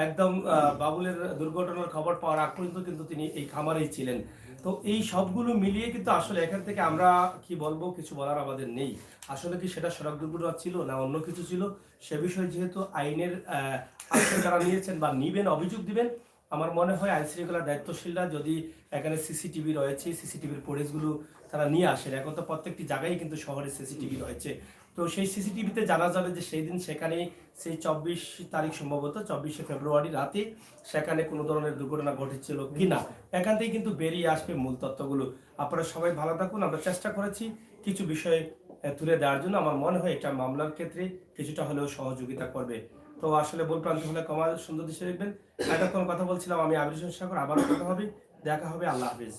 একদম বাবুলের দুর্ঘটনার খবর পাওয়ার আগ পর্যন্ত কিন্তু তিনি এই খামারেই ছিলেন। তো এই সবগুলো মিলিয়ে কিন্তু আসলে এখান থেকে আমরা কি বলবো, কিছু বলার আমাদের নেই। আসলে কি সেটা সড়ক দুর্ঘটনা ছিল না অন্য কিছু ছিল, সে বিষয়ে যেহেতু আইনের আশ্রয় যারা নিয়েছেন বা নিবেন, অভিযোগ দিবেন, আমার মনে হয় আইন শৃঙ্খলার দায়িত্বশীলরা যদি এখানে সিসিটিভি রয়েছে, সিসিটিভির ফুটেজগুলো তারা নিয়ে আসেন। এখন তো প্রত্যেকটি জায়গায় কিন্তু শহরে সিসিটিভি রয়েছে, তো সেই সিসিটিভিতে জানা যাবে যে সেই দিন সেখানে, সেই 24 তারিখ সম্ভবত 24শে ফেব্রুয়ারি রাতে সেখানে কোনো ধরনের দুর্ঘটনা ঘটেছিল কিনা। এখান থেকে কিন্তু বেরিয়ে আসবে মূল তথ্যগুলো। আপনারা সবাই ভালো থাকুন। আমরা চেষ্টা করেছি কিছু বিষয় তুলে দেওয়ার জন্য। আমার মনে হয় এটা মামলার ক্ষেত্রে কিছুটা হলেও সহযোগিতা করবে। তো আসলে ভুল প্রান্ত হলে ক্ষমা সুন্দর দৃষ্টি দেখবেন। এতক্ষণ কথা বলছিলাম আমি আবির হোসেন সাগর। আবারও কথা হবে, দেখা হবে। আল্লাহ হাফিজ।